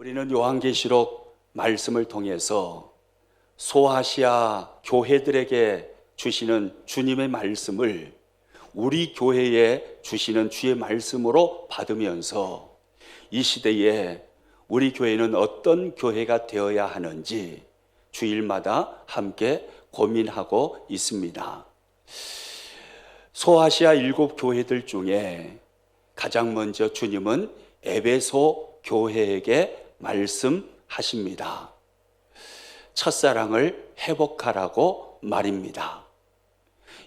우리는 요한계시록 말씀을 통해서 소아시아 교회들에게 주시는 주님의 말씀을 우리 교회에 주시는 주의 말씀으로 받으면서 이 시대에 우리 교회는 어떤 교회가 되어야 하는지 주일마다 함께 고민하고 있습니다. 소아시아 7교회들 중에 가장 먼저 주님은 에베소 교회에게 말씀하십니다. 첫사랑을 회복하라고 말입니다.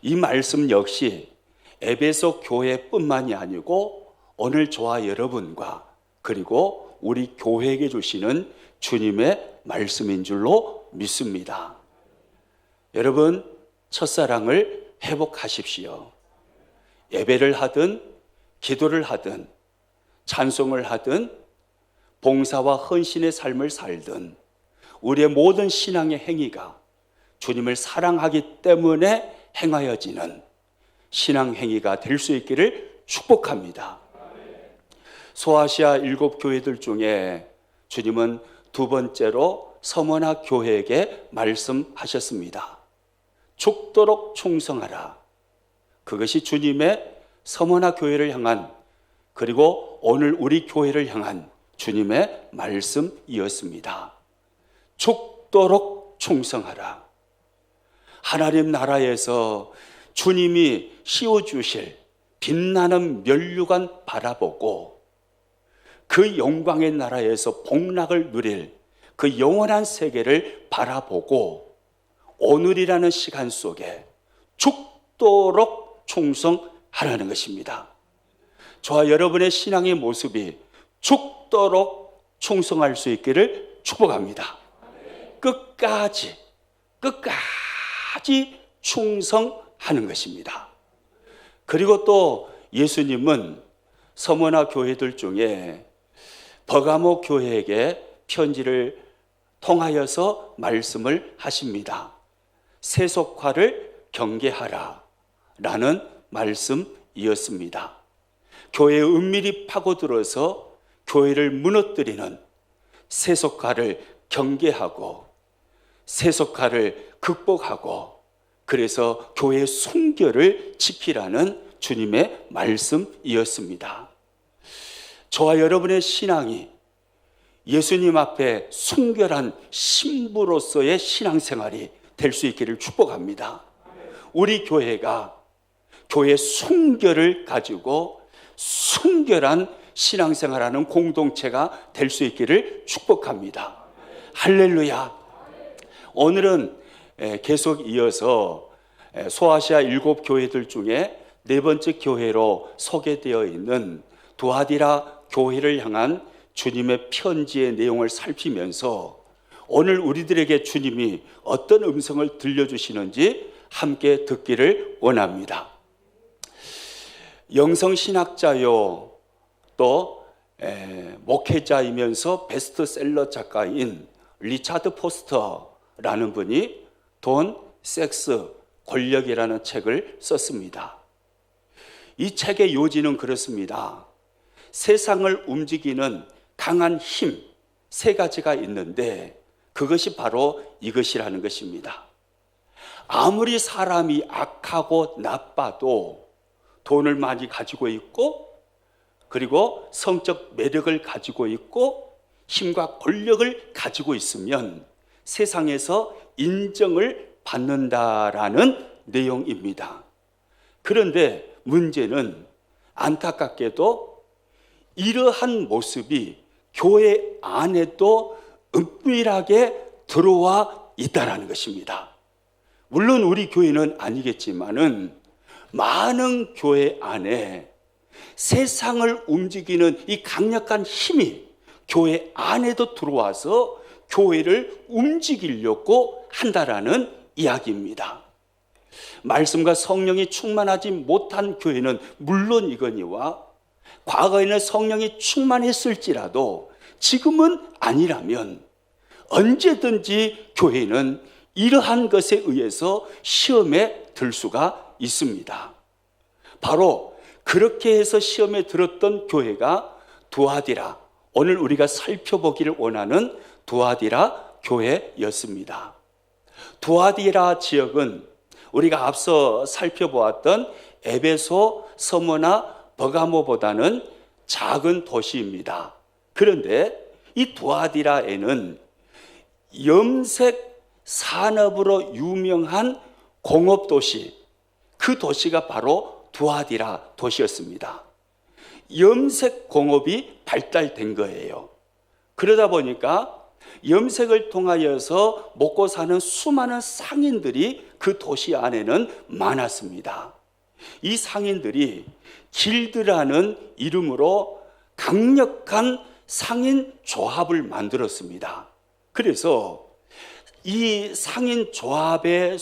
이 말씀 역시 에베소 교회뿐만이 아니고 오늘 저와 여러분과 그리고 우리 교회에게 주시는 주님의 말씀인 줄로 믿습니다. 여러분, 첫사랑을 회복하십시오. 예배를 하든 기도를 하든 찬송을 하든 봉사와 헌신의 삶을 살든 우리의 모든 신앙의 행위가 주님을 사랑하기 때문에 행하여지는 신앙 행위가 될 수 있기를 축복합니다. 소아시아 7교회들 중에 주님은 두 번째로 서머나 교회에게 말씀하셨습니다. 죽도록 충성하라. 그것이 주님의 서머나 교회를 향한, 그리고 오늘 우리 교회를 향한 주님의 말씀이었습니다. 죽도록 충성하라. 하나님 나라에서 주님이 씌워주실 빛나는 면류관 바라보고 그 영광의 나라에서 복락을 누릴 그 영원한 세계를 바라보고 오늘이라는 시간 속에 죽도록 충성하라는 것입니다. 저와 여러분의 신앙의 모습이 죽도록 충성할 수 있기를 축복합니다. 끝까지 충성하는 것입니다. 그리고 또 예수님은 서머나 교회들 중에 버가모 교회에게 편지를 통하여서 말씀을 하십니다. 세속화를 경계하라 라는 말씀이었습니다. 교회에 은밀히 파고들어서 교회를 무너뜨리는 세속화를 경계하고 세속화를 극복하고 그래서 교회의 순결을 지키라는 주님의 말씀이었습니다. 저와 여러분의 신앙이 예수님 앞에 순결한 신부로서의 신앙생활이 될 수 있기를 축복합니다. 우리 교회가 교회의 순결을 가지고 순결한 신앙생활하는 공동체가 될 수 있기를 축복합니다. 할렐루야. 오늘은 계속 이어서 소아시아 7교회들 중에 네 번째 교회로 소개되어 있는 두아디라 교회를 향한 주님의 편지의 내용을 살피면서 오늘 우리들에게 주님이 어떤 음성을 들려주시는지 함께 듣기를 원합니다. 영성신학자요 또 목회자이면서 베스트셀러 작가인 리차드 포스터라는 분이 돈, 섹스, 권력이라는 책을 썼습니다. 이 책의 요지는 그렇습니다. 세상을 움직이는 강한 힘 세 가지가 있는데 그것이 바로 이것이라는 것입니다. 아무리 사람이 악하고 나빠도 돈을 많이 가지고 있고 그리고 성적 매력을 가지고 있고 힘과 권력을 가지고 있으면 세상에서 인정을 받는다라는 내용입니다. 그런데 문제는 안타깝게도 이러한 모습이 교회 안에도 은밀하게 들어와 있다는 것입니다. 물론 우리 교회는 아니겠지만은 많은 교회 안에 세상을 움직이는 이 강력한 힘이 교회 안에도 들어와서 교회를 움직이려고 한다라는 이야기입니다. 말씀과 성령이 충만하지 못한 교회는 물론이거니와 과거에는 성령이 충만했을지라도 지금은 아니라면 언제든지 교회는 이러한 것에 의해서 시험에 들 수가 있습니다. 바로 그렇게 해서 시험에 들었던 교회가 두아디라 오늘 우리가 살펴보기를 원하는 두아디라 교회였습니다. 두아디라 지역은 우리가 앞서 살펴보았던 에베소, 서머나 버가모보다는 작은 도시입니다. 그런데 이 두아디라에는 염색 산업으로 유명한 공업도시, 그 도시가 바로 두아디라 도시였습니다. 염색 공업이 발달된 거예요. 그러다 보니까 염색을 통하여서 먹고 사는 수많은 상인들이 그 도시 안에는 많았습니다. 이 상인들이 길드라는 이름으로 강력한 상인 조합을 만들었습니다. 그래서 이 상인 조합에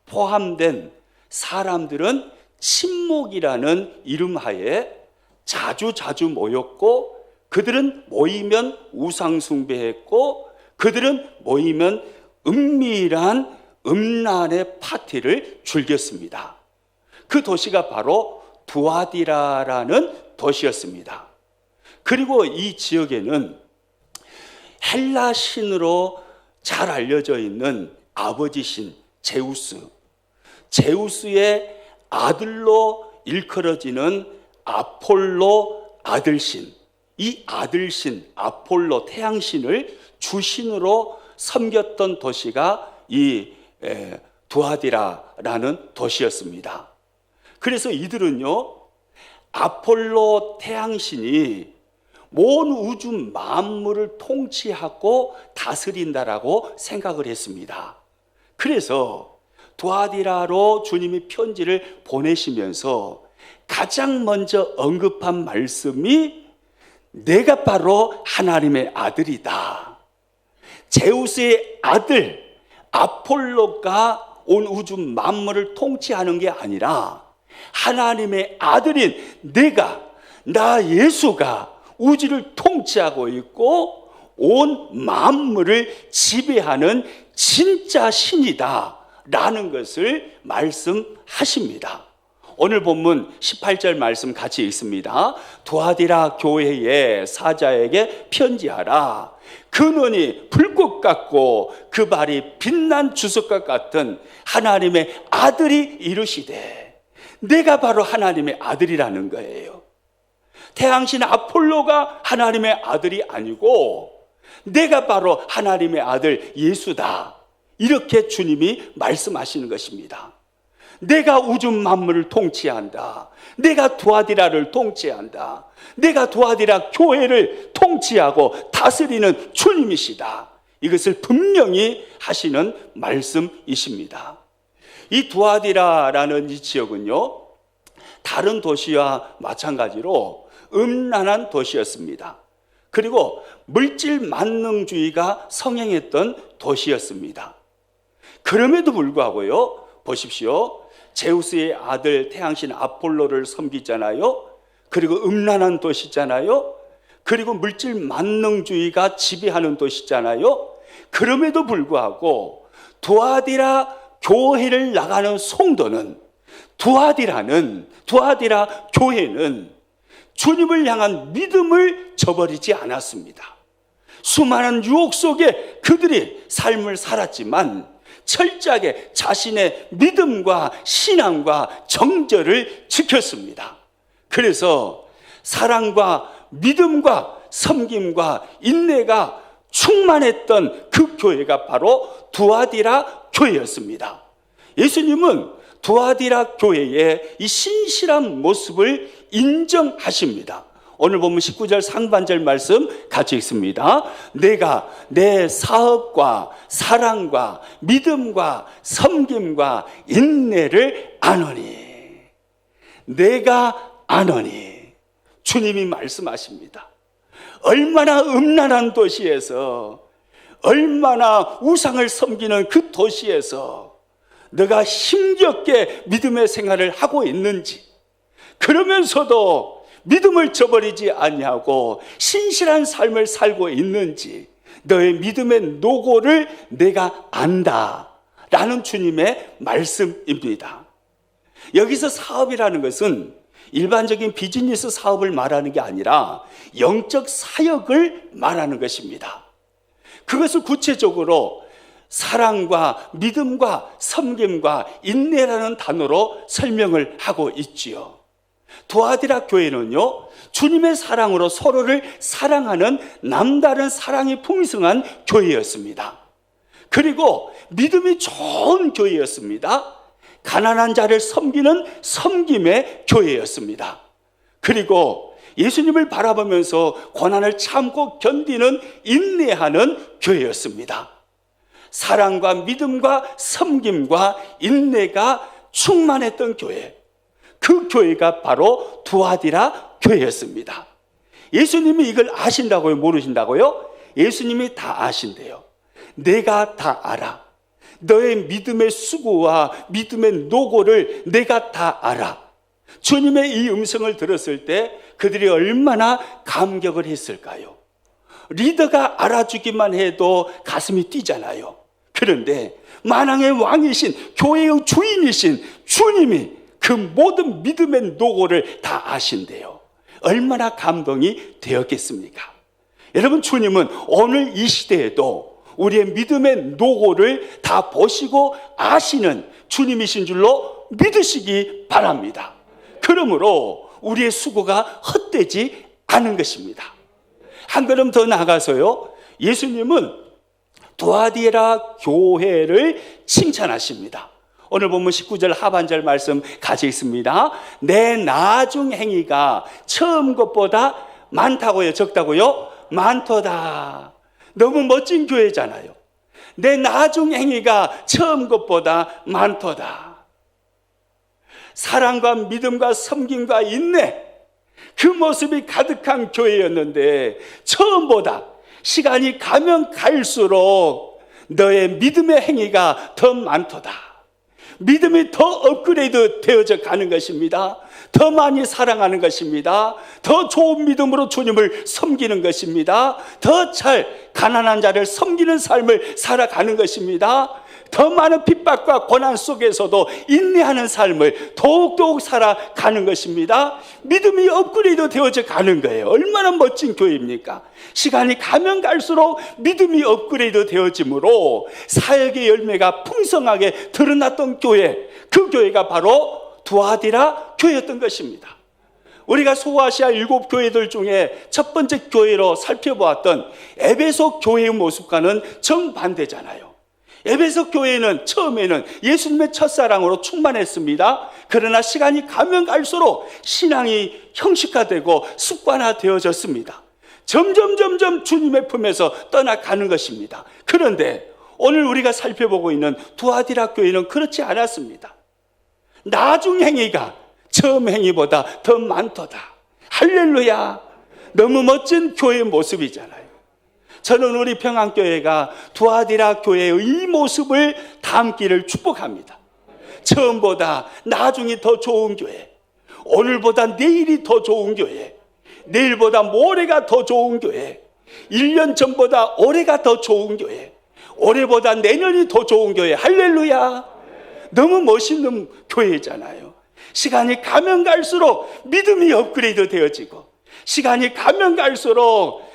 포함된 사람들은 친목이라는 이름하에 자주 모였고, 그들은 모이면 우상숭배했고, 그들은 모이면 은밀한 음란의 파티를 즐겼습니다. 그 도시가 바로 두아디라라는 도시였습니다. 그리고 이 지역에는 헬라 신으로 잘 알려져 있는 아버지 신 제우스의 아들로 일컬어지는 아폴로 아들신, 이 아들신 아폴로 태양신을 주신으로 섬겼던 도시가 이 두아디라라는 도시였습니다. 그래서 이들은요, 아폴로 태양신이 온 우주 만물을 통치하고 다스린다라고 생각을 했습니다. 그래서 두아디라로 주님이 편지를 보내시면서 가장 먼저 언급한 말씀이 내가 바로 하나님의 아들이다. 제우스의 아들 아폴로가 온 우주 만물을 통치하는 게 아니라 하나님의 아들인 나 예수가 우주를 통치하고 있고 온 만물을 지배하는 진짜 신이다 라는 것을 말씀하십니다. 오늘 본문 18절 말씀 같이 읽습니다. 두아디라 교회의 사자에게 편지하라. 그 눈이 불꽃 같고 그 발이 빛난 주석과 같은 하나님의 아들이 이르시되, 내가 바로 하나님의 아들이라는 거예요. 태양신 아폴로가 하나님의 아들이 아니고 내가 바로 하나님의 아들 예수다, 이렇게 주님이 말씀하시는 것입니다. 내가 우주 만물을 통치한다. 내가 두아디라를 통치한다. 내가 두아디라 교회를 통치하고 다스리는 주님이시다. 이것을 분명히 하시는 말씀이십니다. 이 두아디라라는 이 지역은요, 다른 도시와 마찬가지로 음란한 도시였습니다. 그리고 물질 만능주의가 성행했던 도시였습니다. 그럼에도 불구하고요, 보십시오. 제우스의 아들 태양신 아폴로를 섬기잖아요. 그리고 음란한 도시잖아요. 그리고 물질 만능주의가 지배하는 도시잖아요. 그럼에도 불구하고 두아디라 교회를 나가는 성도는, 두아디라 교회는 주님을 향한 믿음을 저버리지 않았습니다. 수많은 유혹 속에 그들이 삶을 살았지만 철저하게 자신의 믿음과 신앙과 정절을 지켰습니다. 그래서 사랑과 믿음과 섬김과 인내가 충만했던 그 교회가 바로 두아디라 교회였습니다. 예수님은 두아디라 교회의 이 신실한 모습을 인정하십니다. 오늘 보면 19절 상반절 말씀 같이 읽습니다. 내가 내 사업과 사랑과 믿음과 섬김과 인내를 아노니. 내가 아노니. 주님이 말씀하십니다. 얼마나 음란한 도시에서, 얼마나 우상을 섬기는 그 도시에서 너가 힘겹게 믿음의 생활을 하고 있는지, 그러면서도 믿음을 저버리지 아니하고 신실한 삶을 살고 있는지, 너의 믿음의 노고를 내가 안다 라는 주님의 말씀입니다. 여기서 사업이라는 것은 일반적인 비즈니스 사업을 말하는 게 아니라 영적 사역을 말하는 것입니다. 그것을 구체적으로 사랑과 믿음과 섬김과 인내라는 단어로 설명을 하고 있지요. 두아디라 교회는요, 주님의 사랑으로 서로를 사랑하는 남다른 사랑이 풍성한 교회였습니다. 그리고 믿음이 좋은 교회였습니다. 가난한 자를 섬기는 섬김의 교회였습니다. 그리고 예수님을 바라보면서 고난을 참고 견디는 인내하는 교회였습니다. 사랑과 믿음과 섬김과 인내가 충만했던 교회, 그 교회가 바로 두아디라 교회였습니다. 예수님이 이걸 아신다고요? 모르신다고요? 예수님이 다 아신대요. 내가 다 알아. 너의 믿음의 수고와 믿음의 노고를 내가 다 알아. 주님의 이 음성을 들었을 때 그들이 얼마나 감격을 했을까요? 리더가 알아주기만 해도 가슴이 뛰잖아요. 그런데 만왕의 왕이신 교회의 주인이신 주님이 그 모든 믿음의 노고를 다 아신대요. 얼마나 감동이 되었겠습니까? 여러분, 주님은 오늘 이 시대에도 우리의 믿음의 노고를 다 보시고 아시는 주님이신 줄로 믿으시기 바랍니다. 그러므로 우리의 수고가 헛되지 않은 것입니다. 한 걸음 더 나가서요, 예수님은 두아디라 교회를 칭찬하십니다. 오늘 보면 19절 하반절 말씀 같이 있습니다. 내 나중 행위가 처음 것보다 많다고요? 적다고요? 많도다. 너무 멋진 교회잖아요. 내 나중 행위가 처음 것보다 많도다. 사랑과 믿음과 섬김과 인내, 그 모습이 가득한 교회였는데 처음보다 시간이 가면 갈수록 너의 믿음의 행위가 더 많도다. 믿음이 더 업그레이드 되어져 가는 것입니다. 더 많이 사랑하는 것입니다. 더 좋은 믿음으로 주님을 섬기는 것입니다. 더 잘 가난한 자를 섬기는 삶을 살아가는 것입니다. 더 많은 핍박과 고난 속에서도 인내하는 삶을 더욱더욱 살아가는 것입니다. 믿음이 업그레이드 되어져 가는 거예요. 얼마나 멋진 교회입니까? 시간이 가면 갈수록 믿음이 업그레이드 되어지므로 사역의 열매가 풍성하게 드러났던 교회, 그 교회가 바로 두아디라 교회였던 것입니다. 우리가 소아시아 7교회들 중에 첫 번째 교회로 살펴보았던 에베소 교회의 모습과는 정반대잖아요. 에베소 교회는 처음에는 예수님의 첫사랑으로 충만했습니다. 그러나 시간이 가면 갈수록 신앙이 형식화되고 습관화되어졌습니다. 점점 주님의 품에서 떠나가는 것입니다. 그런데 오늘 우리가 살펴보고 있는 두아디라 교회는 그렇지 않았습니다. 나중 행위가 처음 행위보다 더 많도다. 할렐루야. 너무 멋진 교회의 모습이잖아요. 저는 우리 평안교회가 두아디라 교회의 이 모습을 담기를 축복합니다. 처음보다 나중이 더 좋은 교회, 오늘보다 내일이 더 좋은 교회, 내일보다 모레가 더 좋은 교회, 1년 전보다 올해가 더 좋은 교회, 올해보다 내년이 더 좋은 교회. 할렐루야. 너무 멋있는 교회잖아요. 시간이 가면 갈수록 믿음이 업그레이드 되어지고, 시간이 가면 갈수록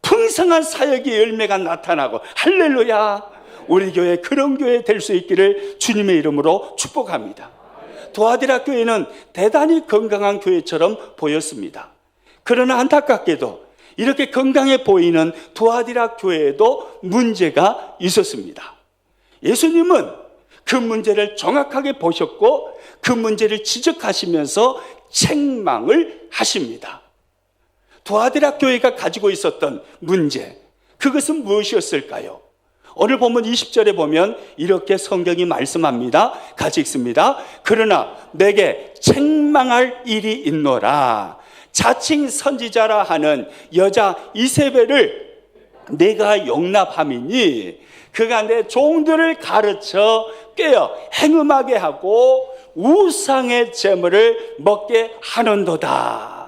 풍성한 사역의 열매가 나타나고, 할렐루야. 우리 교회 그런 교회 될 수 있기를 주님의 이름으로 축복합니다. 두아디라 교회는 대단히 건강한 교회처럼 보였습니다. 그러나 안타깝게도 이렇게 건강해 보이는 두아디라 교회에도 문제가 있었습니다. 예수님은 그 문제를 정확하게 보셨고 그 문제를 지적하시면서 책망을 하십니다. 두아디라 교회가 가지고 있었던 문제, 그것은 무엇이었을까요? 오늘 본문 20절에 보면 이렇게 성경이 말씀합니다. 같이 읽습니다. 그러나 내게 책망할 일이 있노라. 자칭 선지자라 하는 여자 이세벨을 내가 용납함이니 그가 내 종들을 가르쳐 꿰어 행음하게 하고 우상의 제물을 먹게 하는도다.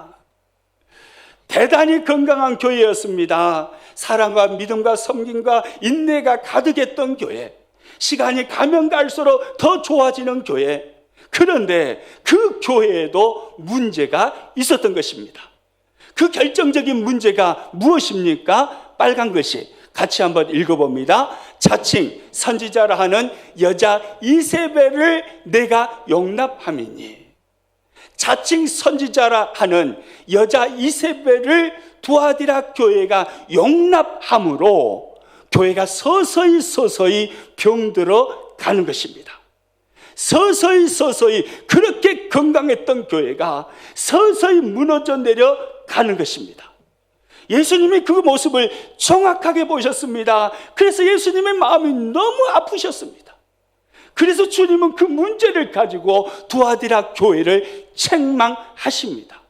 대단히 건강한 교회였습니다. 사랑과 믿음과 섬김과 인내가 가득했던 교회, 시간이 가면 갈수록 더 좋아지는 교회, 그런데 그 교회에도 문제가 있었던 것입니다. 그 결정적인 문제가 무엇입니까? 빨간 글씨 같이 한번 읽어봅니다. 자칭 선지자라 하는 여자 이세벨을 내가 용납함이니. 자칭 선지자라 하는 여자 이세벨을 두아디라 교회가 용납함으로 교회가 서서히 병들어 가는 것입니다. 서서히 그렇게 건강했던 교회가 서서히 무너져 내려가는 것입니다. 예수님이 그 모습을 정확하게 보셨습니다. 그래서 예수님의 마음이 너무 아프셨습니다. 그래서 주님은 그 문제를 가지고 두아디라 교회를 책망하십니다.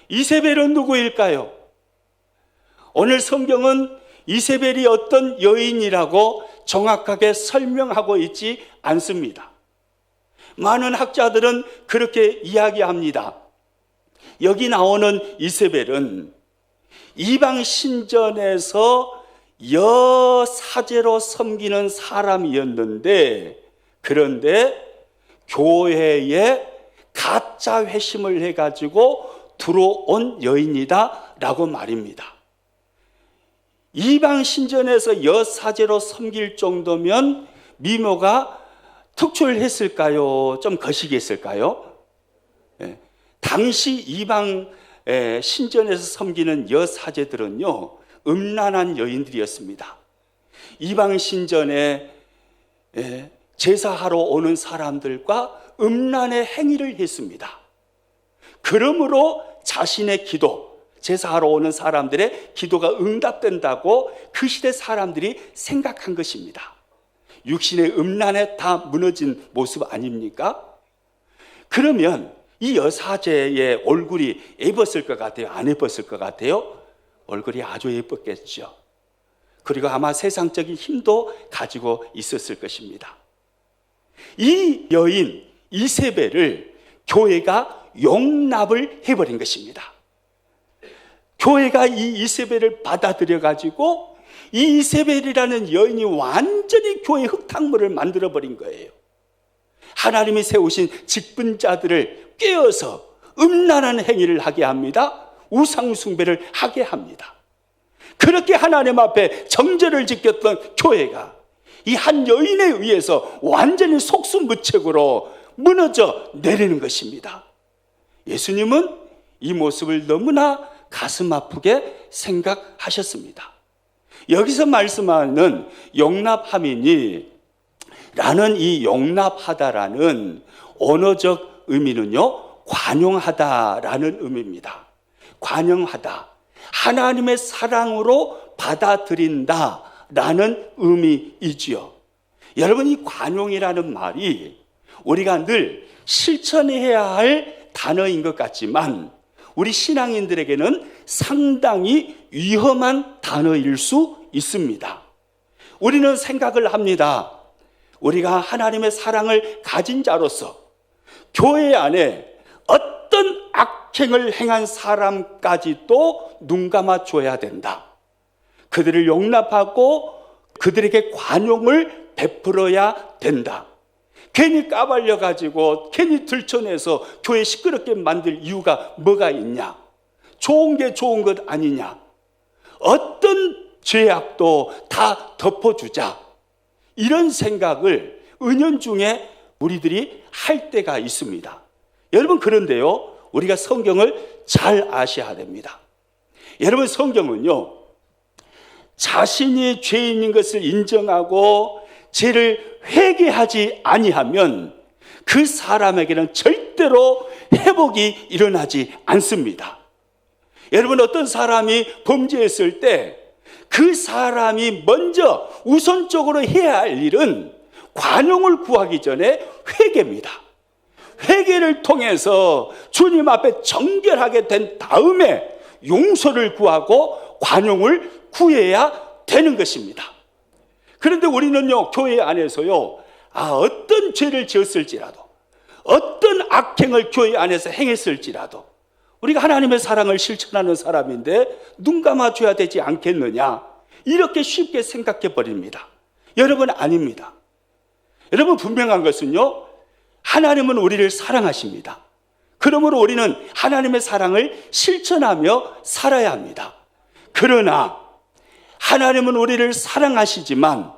이세벨은 누구일까요? 오늘 성경은 이세벨이 어떤 여인이라고 정확하게 설명하고 있지 않습니다. 많은 학자들은 그렇게 이야기합니다. 여기 나오는 이세벨은 이방 신전에서 여사제로 섬기는 사람이었는데, 그런데 교회에 가짜 회심을 해가지고 들어온 여인이다 라고 말입니다. 이방 신전에서 여사제로 섬길 정도면 미모가 특출했을까요? 좀 거시기했을까요? 네. 당시 이방 신전에서 섬기는 여사제들은요, 음란한 여인들이었습니다. 이방 신전에 제사하러 오는 사람들과 음란의 행위를 했습니다. 그러므로 자신의 기도, 제사하러 오는 사람들의 기도가 응답된다고 그 시대 사람들이 생각한 것입니다. 육신의 음란에 다 무너진 모습 아닙니까? 그러면 이 여사제의 얼굴이 예뻤을 것 같아요? 안 예뻤을 것 같아요? 얼굴이 아주 예뻤겠죠. 그리고 아마 세상적인 힘도 가지고 있었을 것입니다. 이 여인 이세벨을 교회가 용납을 해버린 것입니다. 교회가 이 이세벨을 받아들여 가지고 이 이세벨이라는 여인이 완전히 교회 흙탕물을 만들어버린 거예요. 하나님이 세우신 직분자들을 꿰어서 음란한 행위를 하게 합니다. 우상 숭배를 하게 합니다. 그렇게 하나님 앞에 정죄를 지켰던 교회가 이 한 여인에 의해서 완전히 속수무책으로 무너져 내리는 것입니다. 예수님은 이 모습을 너무나 가슴 아프게 생각하셨습니다. 여기서 말씀하는 용납함이니 라는 이 용납하다라는 언어적 의미는요, 관용하다라는 의미입니다. 관용하다, 하나님의 사랑으로 받아들인다라는 의미이지요. 여러분, 이 관용이라는 말이 우리가 늘 실천해야 할 단어인 것 같지만 우리 신앙인들에게는 상당히 위험한 단어일 수 있습니다. 우리는 생각을 합니다. 우리가 하나님의 사랑을 가진 자로서 교회 안에 어떤 악행을 행한 사람까지도 눈 감아 줘야 된다. 그들을 용납하고 그들에게 관용을 베풀어야 된다. 괜히 까발려가지고 괜히 들춰내서 교회 시끄럽게 만들 이유가 뭐가 있냐? 좋은 게 좋은 것 아니냐? 어떤 죄악도 다 덮어주자. 이런 생각을 은연중에 우리들이 할 때가 있습니다. 여러분, 그런데요, 우리가 성경을 잘 아셔야 됩니다. 여러분, 성경은요, 자신이 죄인인 것을 인정하고 죄를 회개하지 아니하면 그 사람에게는 절대로 회복이 일어나지 않습니다. 여러분, 어떤 사람이 범죄했을 때 그 사람이 먼저 우선적으로 해야 할 일은 관용을 구하기 전에 회개입니다. 회개를 통해서 주님 앞에 정결하게 된 다음에 용서를 구하고 관용을 구해야 되는 것입니다. 그런데 우리는요, 교회 안에서요, 어떤 죄를 지었을지라도, 어떤 악행을 교회 안에서 행했을지라도 우리가 하나님의 사랑을 실천하는 사람인데 눈 감아줘야 되지 않겠느냐, 이렇게 쉽게 생각해 버립니다. 여러분, 아닙니다. 여러분, 분명한 것은요, 하나님은 우리를 사랑하십니다. 그러므로 우리는 하나님의 사랑을 실천하며 살아야 합니다. 그러나 하나님은 우리를 사랑하시지만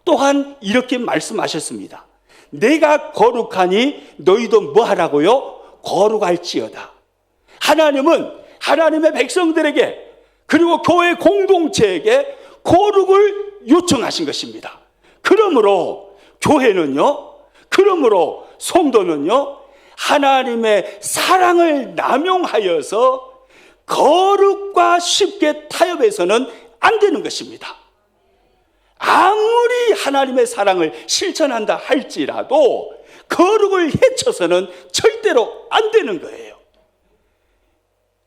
또한 이렇게 말씀하셨습니다. 내가 거룩하니 너희도 뭐 하라고요? 거룩할지어다. 하나님은 하나님의 백성들에게 그리고 교회 공동체에게 거룩을 요청하신 것입니다. 그러므로 교회는요, 그러므로 성도는요, 하나님의 사랑을 남용하여서 거룩과 쉽게 타협해서는 안 되는 것입니다. 아무리 하나님의 사랑을 실천한다 할지라도 거룩을 해쳐서는 절대로 안 되는 거예요.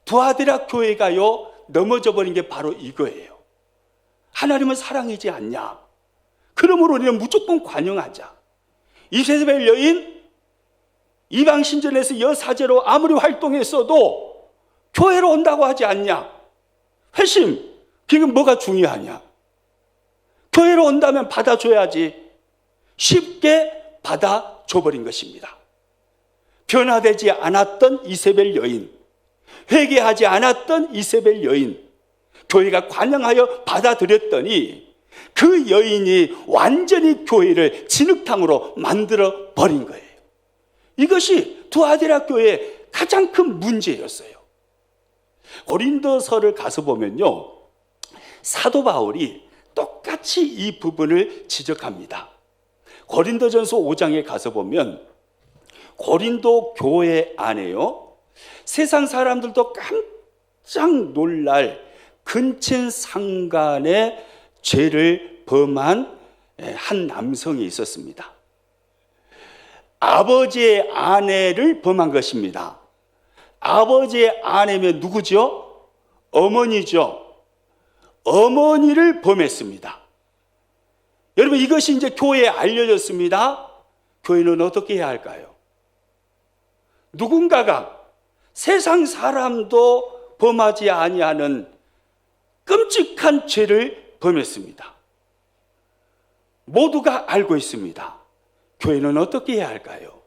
두아디라 교회가요, 넘어져 버린 게 바로 이거예요. 하나님은 사랑이지 않냐? 그러므로 우리는 무조건 관용하자. 이세벨 여인, 이방 신전에서 여사제로 아무리 활동했어도 교회로 온다고 하지 않냐? 회심, 그게 뭐가 중요하냐? 교회로 온다면 받아줘야지. 쉽게 받아줘버린 것입니다. 변화되지 않았던 이세벨 여인, 회개하지 않았던 이세벨 여인, 교회가 관영하여 받아들였더니 그 여인이 완전히 교회를 진흙탕으로 만들어 버린 거예요. 이것이 두아디라 교회의 가장 큰 문제였어요. 고린도서를 가서 보면요, 사도 바울이 똑같이 이 부분을 지적합니다. 고린도전서 5장에 가서 보면 고린도 교회 안에요, 세상 사람들도 깜짝 놀랄 근친상간의 죄를 범한 한 남성이 있었습니다. 아버지의 아내를 범한 것입니다. 아버지의 아내면 누구죠? 어머니죠. 어머니를 범했습니다. 여러분, 이것이 이제 교회에 알려졌습니다. 교회는 어떻게 해야 할까요? 누군가가 세상 사람도 범하지 아니하는 끔찍한 죄를 범했습니다. 모두가 알고 있습니다. 교회는 어떻게 해야 할까요?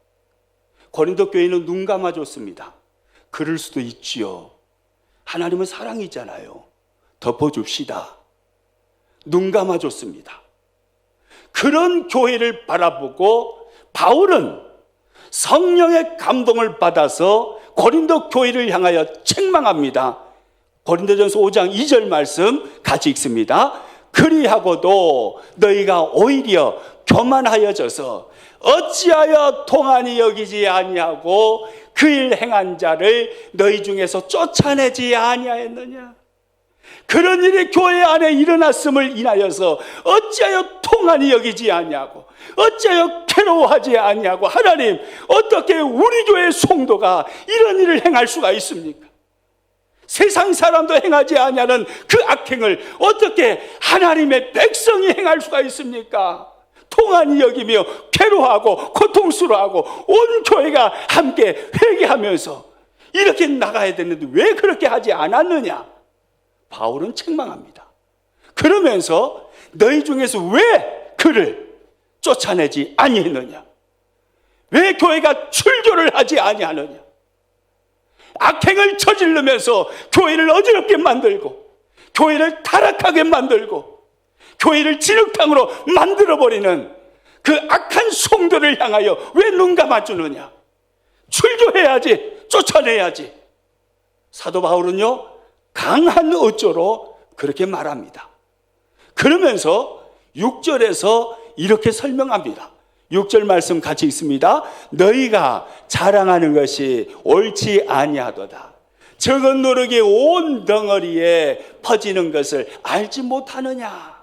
고린도 교회는 눈 감아줬습니다. 그럴 수도 있지요. 하나님은 사랑이잖아요. 덮어줍시다. 눈 감아줬습니다. 그런 교회를 바라보고 바울은 성령의 감동을 받아서 고린도 교회를 향하여 책망합니다. 고린도전서 5장 2절 말씀 같이 읽습니다. 그리하고도 너희가 오히려 교만하여져서 어찌하여 통한이 여기지 아니하고 그 일 행한 자를 너희 중에서 쫓아내지 아니하였느냐? 그런 일이 교회 안에 일어났음을 인하여서 어찌하여 통한이 여기지 아니하고 어찌하여 괴로워하지 아니하고, 하나님, 어떻게 우리 교회 성도가 이런 일을 행할 수가 있습니까? 세상 사람도 행하지 아니하는 그 악행을 어떻게 하나님의 백성이 행할 수가 있습니까? 통한이 여기며 괴로워하고 고통스러워하고 온 교회가 함께 회개하면서 이렇게 나가야 되는데 왜 그렇게 하지 않았느냐? 바울은 책망합니다. 그러면서 너희 중에서 왜 그를 쫓아내지 아니했느냐? 왜 교회가 출교를 하지 아니하느냐? 악행을 저지르면서 교회를 어지럽게 만들고 교회를 타락하게 만들고 교회를 진흙탕으로 만들어버리는 그 악한 성도를 향하여 왜 눈 감아주느냐? 출교해야지, 쫓아내야지. 사도 바울은요, 강한 어조로 그렇게 말합니다. 그러면서 6절에서 이렇게 설명합니다. 6절 말씀 같이 읽습니다. 너희가 자랑하는 것이 옳지 아니하도다. 적은 누룩이 온 덩어리에 퍼지는 것을 알지 못하느냐?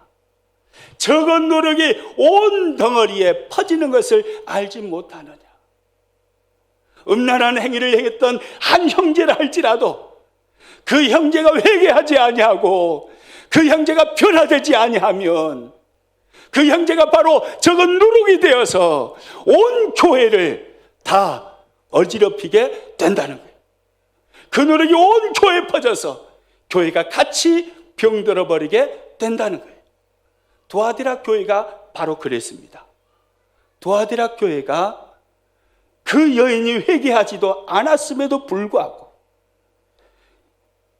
적은 누룩이 온 덩어리에 퍼지는 것을 알지 못하느냐? 음란한 행위를 행했던 한 형제라 할지라도 그 형제가 회개하지 아니하고 그 형제가 변화되지 아니하면 그 형제가 바로 적은 누룩이 되어서 온 교회를 다 어지럽히게 된다는 거예요. 그 누룩이 온 교회에 퍼져서 교회가 같이 병들어 버리게 된다는 거예요. 두아디라 교회가 바로 그랬습니다. 두아디라 교회가 그 여인이 회개하지도 않았음에도 불구하고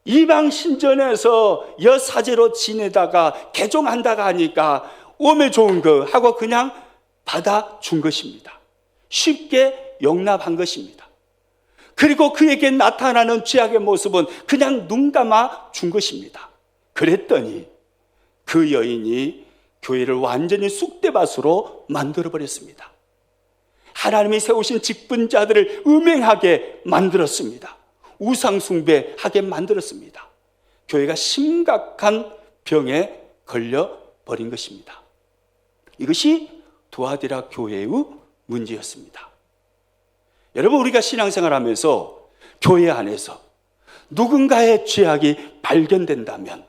이방 신전에서 여사제로 지내다가 개종한다가 하니까 오메 좋은 거 하고 그냥 받아준 것입니다. 쉽게 용납한 것입니다. 그리고 그에게 나타나는 죄악의 모습은 그냥 눈 감아 준 것입니다. 그랬더니 그 여인이 교회를 완전히 쑥대밭으로 만들어버렸습니다. 하나님이 세우신 직분자들을 음행하게 만들었습니다. 우상숭배하게 만들었습니다. 교회가 심각한 병에 걸려버린 것입니다. 이것이 두아디라 교회의 문제였습니다. 여러분, 우리가 신앙생활하면서 교회 안에서 누군가의 죄악이 발견된다면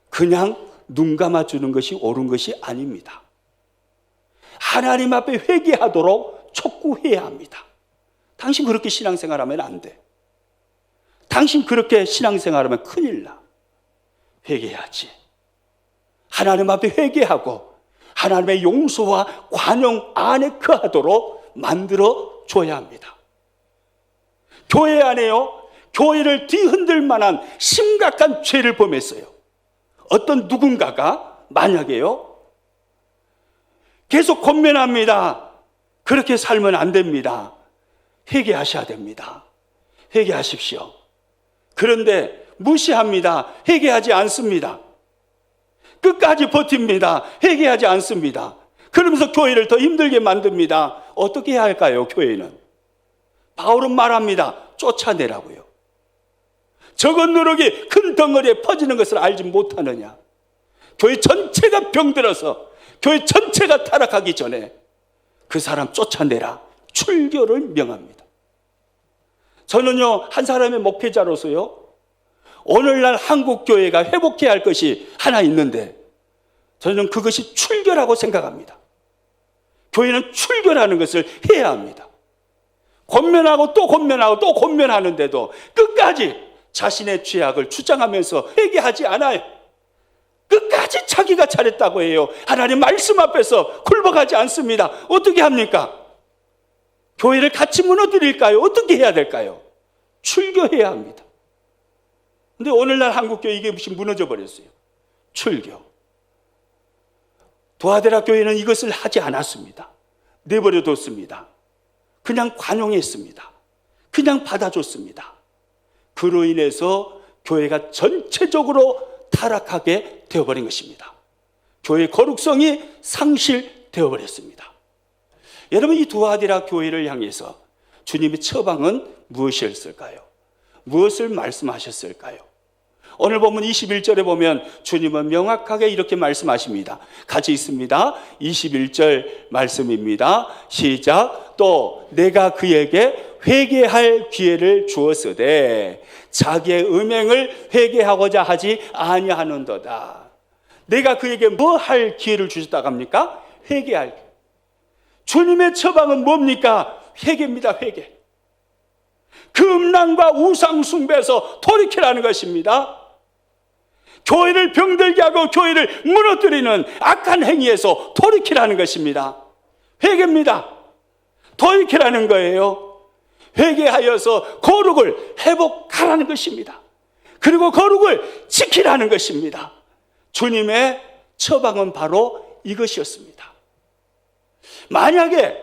그냥 눈 감아주는 것이 옳은 것이 아닙니다. 하나님 앞에 회개하도록 촉구해야 합니다. 당신 그렇게 신앙생활하면 안 돼. 당신 그렇게 신앙생활하면 큰일 나. 회개해야지. 하나님 앞에 회개하고 하나님의 용서와 관용 안에 거하도록 만들어 줘야 합니다. 교회 안에요, 교회를 뒤흔들 만한 심각한 죄를 범했어요. 어떤 누군가가 만약에요, 계속 권면합니다. 그렇게 살면 안 됩니다. 회개하셔야 됩니다. 회개하십시오. 그런데 무시합니다. 회개하지 않습니다. 끝까지 버팁니다. 회개하지 않습니다. 그러면서 교회를 더 힘들게 만듭니다. 어떻게 해야 할까요, 교회는? 바울은 말합니다. 쫓아내라고요. 적은 누룩이 큰 덩어리에 퍼지는 것을 알지 못하느냐. 교회 전체가 병들어서 교회 전체가 타락하기 전에 그 사람 쫓아내라. 출교를 명합니다. 저는요, 한 사람의 목회자로서요, 오늘날 한국 교회가 회복해야 할 것이 하나 있는데 저는 그것이 출교라고 생각합니다. 교회는 출교라는 것을 해야 합니다. 권면하고 또 권면하고 또 권면하는데도 끝까지 자신의 죄악을 주장하면서 회개하지 않아요. 끝까지 자기가 잘했다고 해요. 하나님 말씀 앞에서 굴복하지 않습니다. 어떻게 합니까? 교회를 같이 무너뜨릴까요? 어떻게 해야 될까요? 출교해야 합니다. 근데 오늘날 한국교회 이게 무너져 버렸어요. 출교. 두아디라 교회는 이것을 하지 않았습니다. 내버려 뒀습니다. 그냥 관용했습니다. 그냥 받아줬습니다. 그로 인해서 교회가 전체적으로 타락하게 되어버린 것입니다. 교회의 거룩성이 상실되어 버렸습니다. 여러분, 이 두아디라 교회를 향해서 주님의 처방은 무엇이었을까요? 무엇을 말씀하셨을까요? 오늘 본문 21절에 보면 주님은 명확하게 이렇게 말씀하십니다. 같이 있습니다. 21절 말씀입니다. 시작. 또 내가 그에게 회개할 기회를 주었으되 자기의 음행을 회개하고자 하지 아니하는도다. 내가 그에게 뭐 할 기회를 주셨다고 합니까? 회개할 기회. 주님의 처방은 뭡니까? 회개입니다. 회개. 그 음란과 우상 숭배에서 돌이키라는 것입니다. 교회를 병들게 하고 교회를 무너뜨리는 악한 행위에서 돌이키라는 것입니다. 회개입니다. 돌이키라는 거예요. 회개하여서 거룩을 회복하라는 것입니다. 그리고 거룩을 지키라는 것입니다. 주님의 처방은 바로 이것이었습니다. 만약에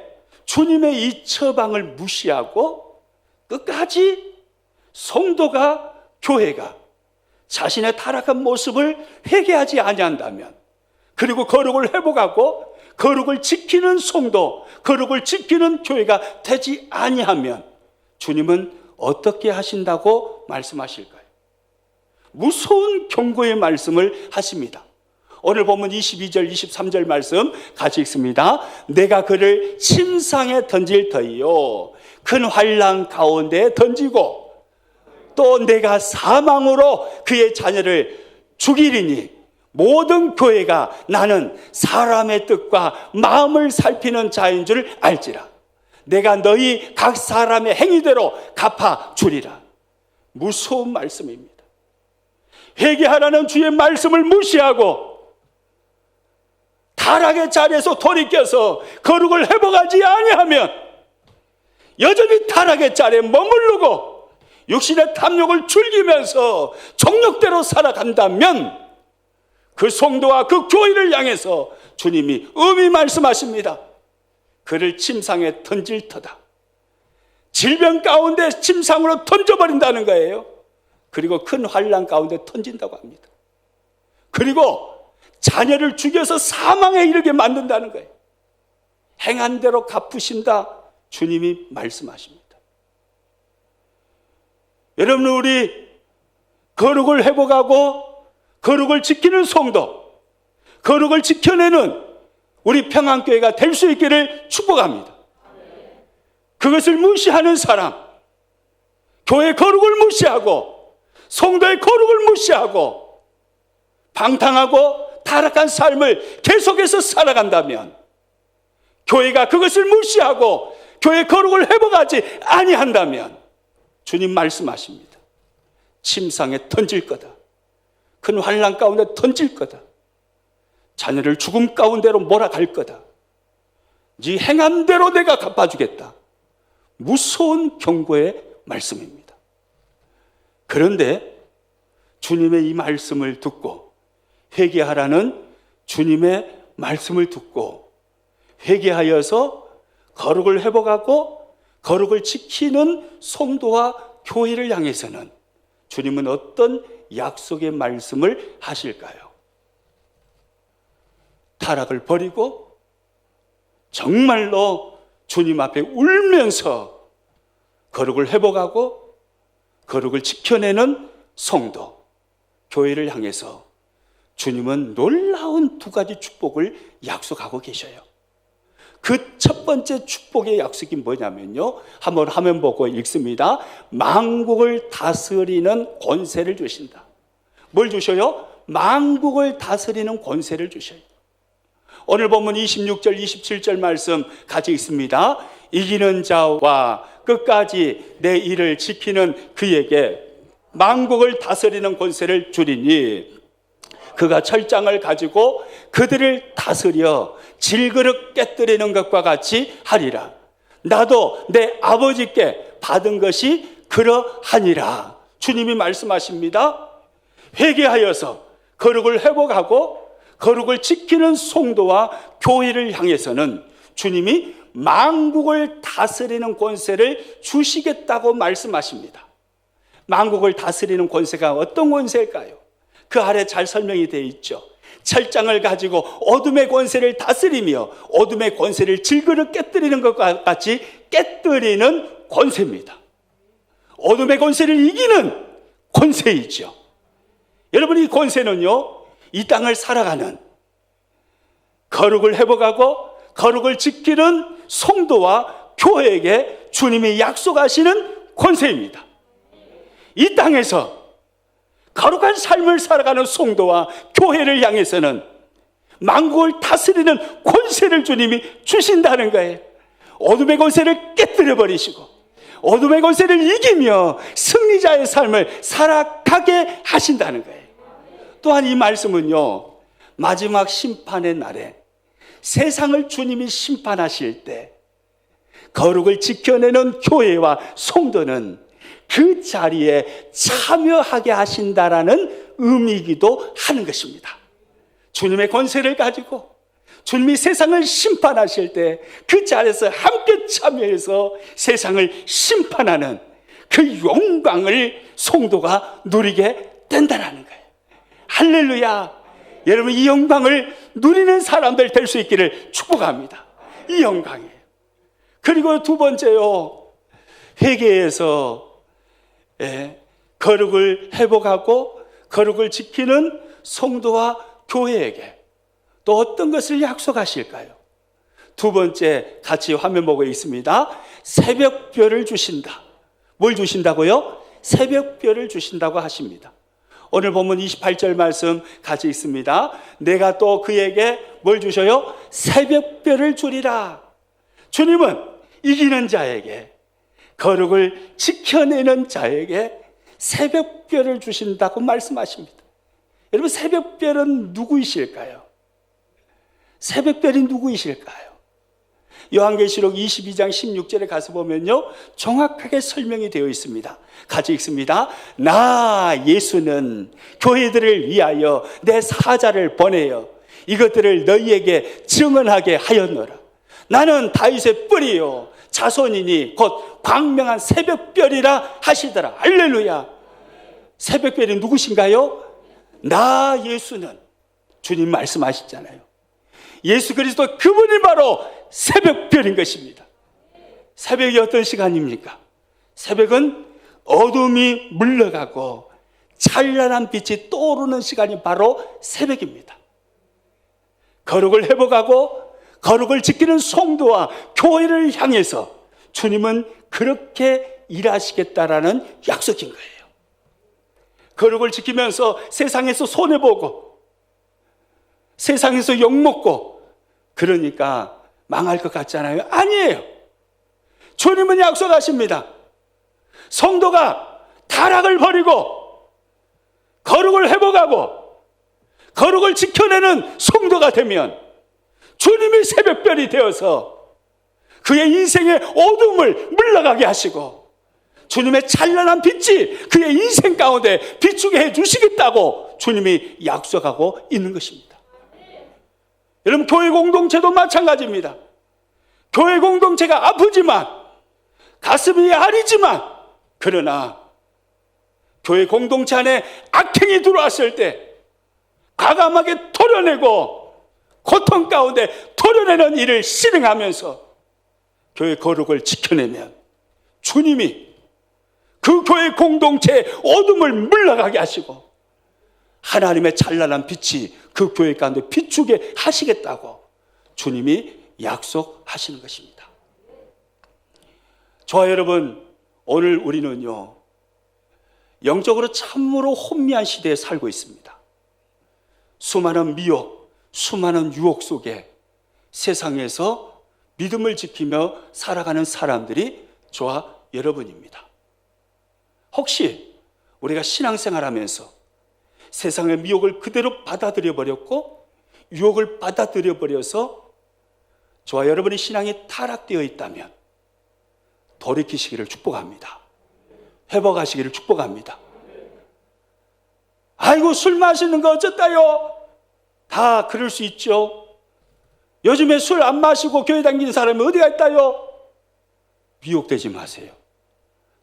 주님의 이 처방을 무시하고 끝까지 성도가, 교회가 자신의 타락한 모습을 회개하지 아니한다면, 그리고 거룩을 회복하고 거룩을 지키는 성도, 거룩을 지키는 교회가 되지 아니하면 주님은 어떻게 하신다고 말씀하실까요? 무서운 경고의 말씀을 하십니다. 오늘 보면 22절, 23절 말씀 같이 읽습니다. 내가 그를 침상에 던질 터이요 큰 환난 가운데 던지고 또 내가 사망으로 그의 자녀를 죽이리니 모든 교회가 나는 사람의 뜻과 마음을 살피는 자인 줄 알지라. 내가 너희 각 사람의 행위대로 갚아주리라. 무서운 말씀입니다. 회개하라는 주의 말씀을 무시하고 타락의 자리에서 돌이켜서 거룩을 회복하지 아니하면 여전히 타락의 자리에 머무르고 육신의 탐욕을 즐기면서 정욕대로 살아간다면 그 성도와 그 교회를 향해서 주님이 엄히 말씀하십니다. 그를 침상에 던질 터다. 질병 가운데 침상으로 던져버린다는 거예요. 그리고 큰 환난 가운데 던진다고 합니다. 그리고 자녀를 죽여서 사망에 이르게 만든다는 거예요. 행한 대로 갚으신다 주님이 말씀하십니다. 여러분, 우리 거룩을 회복하고 거룩을 지키는 성도, 거룩을 지켜내는 우리 평안교회가 될 수 있기를 축복합니다. 그것을 무시하는 사람, 교회 거룩을 무시하고 성도의 거룩을 무시하고 방탕하고 타락한 삶을 계속해서 살아간다면, 교회가 그것을 무시하고 교회 거룩을 회복하지 아니한다면 주님 말씀하십니다. 침상에 던질 거다. 큰 환난 가운데 던질 거다. 자녀를 죽음 가운데로 몰아갈 거다. 네 행한 대로 내가 갚아주겠다. 무서운 경고의 말씀입니다. 그런데 주님의 이 말씀을 듣고 회개하라는 주님의 말씀을 듣고 회개하여서 거룩을 회복하고 거룩을 지키는 성도와 교회를 향해서는 주님은 어떤 약속의 말씀을 하실까요? 타락을 버리고 정말로 주님 앞에 울면서 거룩을 회복하고 거룩을 지켜내는 성도, 교회를 향해서 주님은 놀라운 두 가지 축복을 약속하고 계셔요. 그 첫 번째 축복의 약속이 뭐냐면요, 한번 화면 보고 읽습니다. 만국을 다스리는 권세를 주신다. 뭘 주셔요? 만국을 다스리는 권세를 주셔요. 오늘 본문 26절 27절 말씀 같이 읽습니다. 이기는 자와 끝까지 내 일을 지키는 그에게 만국을 다스리는 권세를 주리니 그가 철장을 가지고 그들을 다스려 질그릇 깨뜨리는 것과 같이 하리라. 나도 내 아버지께 받은 것이 그러하니라. 주님이 말씀하십니다. 회개하여서 거룩을 회복하고 거룩을 지키는 성도와 교회를 향해서는 주님이 만국을 다스리는 권세를 주시겠다고 말씀하십니다. 만국을 다스리는 권세가 어떤 권세일까요? 그 아래 잘 설명이 되어 있죠. 철장을 가지고 어둠의 권세를 다스리며 어둠의 권세를 질그릇 깨뜨리는 것과 같이 깨뜨리는 권세입니다. 어둠의 권세를 이기는 권세이죠. 여러분, 이 권세는요, 이 땅을 살아가는 거룩을 회복하고 거룩을 지키는 성도와 교회에게 주님이 약속하시는 권세입니다. 이 땅에서 거룩한 삶을 살아가는 성도와 교회를 향해서는 만국을 다스리는 권세를 주님이 주신다는 거예요. 어둠의 권세를 깨뜨려 버리시고 어둠의 권세를 이기며 승리자의 삶을 살아가게 하신다는 거예요. 또한 이 말씀은요, 마지막 심판의 날에 세상을 주님이 심판하실 때 거룩을 지켜내는 교회와 성도는 그 자리에 참여하게 하신다라는 의미이기도 하는 것입니다. 주님의 권세를 가지고 주님이 세상을 심판하실 때 그 자리에서 함께 참여해서 세상을 심판하는 그 영광을 성도가 누리게 된다는 거예요. 할렐루야. 여러분, 이 영광을 누리는 사람들 될 수 있기를 축복합니다. 이 영광이에요. 그리고 두 번째요, 회개에서 거룩을 회복하고 거룩을 지키는 성도와 교회에게 또 어떤 것을 약속하실까요? 두 번째, 같이 화면 보고 있습니다. 새벽별을 주신다. 뭘 주신다고요? 새벽별을 주신다고 하십니다. 오늘 본문 28절 말씀 같이 있습니다. 내가 또 그에게 뭘 주셔요? 새벽별을 주리라. 주님은 이기는 자에게, 거룩을 지켜내는 자에게 새벽별을 주신다고 말씀하십니다. 여러분, 새벽별은 누구이실까요? 새벽별이 누구이실까요? 요한계시록 22장 16절에 가서 보면요, 정확하게 설명이 되어 있습니다. 같이 읽습니다. 나 예수는 교회들을 위하여 내 사자를 보내어 이것들을 너희에게 증언하게 하였노라. 나는 다윗의 뿌리요 자손이니 곧 광명한 새벽별이라 하시더라. 할렐루야. 새벽별이 누구신가요? 나 예수는, 주님 말씀하셨잖아요. 예수 그리스도 그분이 바로 새벽별인 것입니다. 새벽이 어떤 시간입니까? 새벽은 어둠이 물러가고 찬란한 빛이 떠오르는 시간이 바로 새벽입니다. 거룩을 회복하고 거룩을 지키는 성도와 교회를 향해서 주님은 그렇게 일하시겠다라는 약속인 거예요. 거룩을 지키면서 세상에서 손해보고 세상에서 욕먹고 그러니까 망할 것 같잖아요. 아니에요. 주님은 약속하십니다. 성도가 타락을 버리고 거룩을 회복하고 거룩을 지켜내는 성도가 되면 주님이 새벽별이 되어서 그의 인생의 어둠을 물러가게 하시고 주님의 찬란한 빛이 그의 인생 가운데 비추게 해주시겠다고 주님이 약속하고 있는 것입니다. 여러분, 교회 공동체도 마찬가지입니다. 교회 공동체가 아프지만 가슴이 아리지만 그러나 교회 공동체 안에 악행이 들어왔을 때 과감하게 토려내고 고통 가운데 토려내는 일을 실행하면서 교회 거룩을 지켜내면 주님이 그 교회 공동체의 어둠을 물러가게 하시고 하나님의 찬란한 빛이 그 교회 가운데 비추게 하시겠다고 주님이 약속하시는 것입니다. 저와 여러분, 오늘 우리는요, 영적으로 참으로 혼미한 시대에 살고 있습니다. 수많은 미혹, 수많은 유혹 속에 세상에서 믿음을 지키며 살아가는 사람들이 저와 여러분입니다. 혹시 우리가 신앙생활하면서 세상의 미혹을 그대로 받아들여 버렸고 유혹을 받아들여 버려서 저와 여러분의 신앙이 타락되어 있다면 돌이키시기를 축복합니다. 회복하시기를 축복합니다. 아이고, 술 마시는 거 어쩌다요? 다 그럴 수 있죠. 요즘에 술 안 마시고 교회 다니는 사람이 어디가 있다요? 미혹되지 마세요.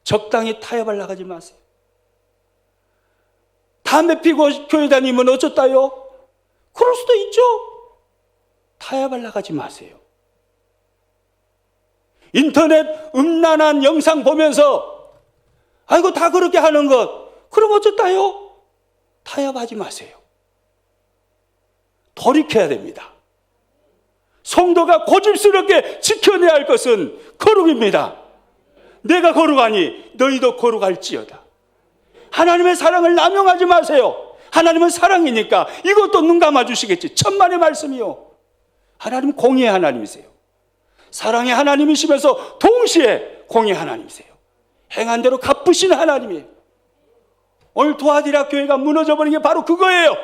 적당히 타협을 나가지 마세요. 담배 피고 교회 다니면 어쩌다요? 그럴 수도 있죠. 타협을 나가지 마세요. 인터넷 음란한 영상 보면서 아이고 다 그렇게 하는 것, 그럼 어쩌다요? 타협하지 마세요. 돌이켜야 됩니다. 성도가 고집스럽게 지켜내야 할 것은 거룩입니다. 내가 거룩하니 너희도 거룩할지어다. 하나님의 사랑을 남용하지 마세요. 하나님은 사랑이니까 이것도 눈 감아주시겠지. 천만의 말씀이요. 하나님 공의의 하나님이세요. 사랑의 하나님이시면서 동시에 공의의 하나님이세요. 행한 대로 갚으시는 하나님이에요. 오늘 도하디라 교회가 무너져버린 게 바로 그거예요.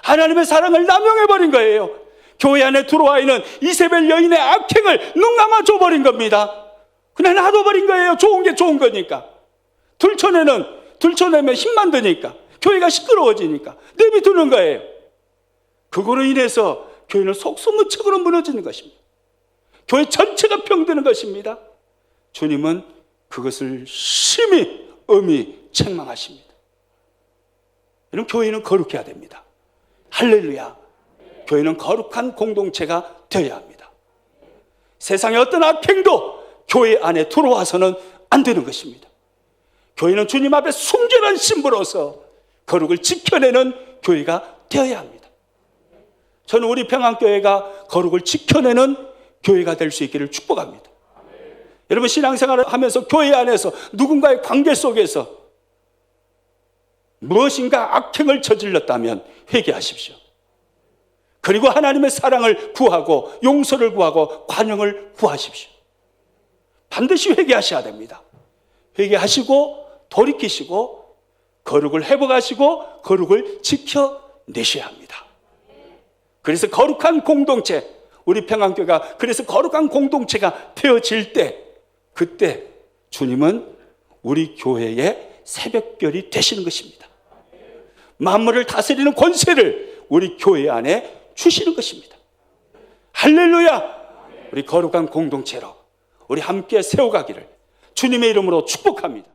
하나님의 사랑을 남용해버린 거예요. 교회 안에 들어와 있는 이세벨 여인의 악행을 눈 감아줘버린 겁니다. 그냥 놔둬버린 거예요. 좋은 게 좋은 거니까. 들춰내면 힘만 드니까, 교회가 시끄러워지니까 내비두는 거예요. 그거로 인해서 교회는 속수무책으로 무너지는 것입니다. 교회 전체가 병드는 것입니다. 주님은 그것을 심히 엄히 책망하십니다. 여러분, 교회는 거룩해야 됩니다. 할렐루야. 교회는 거룩한 공동체가 되어야 합니다. 세상의 어떤 악행도 교회 안에 들어와서는 안 되는 것입니다. 교회는 주님 앞에 순결한 신부로서 거룩을 지켜내는 교회가 되어야 합니다. 저는 우리 평안교회가 거룩을 지켜내는 교회가 될 수 있기를 축복합니다. 여러분, 신앙생활을 하면서 교회 안에서 누군가의 관계 속에서 무엇인가 악행을 저질렀다면 회개하십시오. 그리고 하나님의 사랑을 구하고 용서를 구하고 관용을 구하십시오. 반드시 회개하셔야 됩니다. 회개하시고 돌이키시고 거룩을 회복하시고 거룩을 지켜내셔야 합니다. 그래서 거룩한 공동체, 우리 평안교회가 그래서 거룩한 공동체가 되어질 때, 그때 주님은 우리 교회의 새벽별이 되시는 것입니다. 만물을 다스리는 권세를 우리 교회 안에 주시는 것입니다. 할렐루야! 우리 거룩한 공동체로 우리 함께 세워가기를 주님의 이름으로 축복합니다.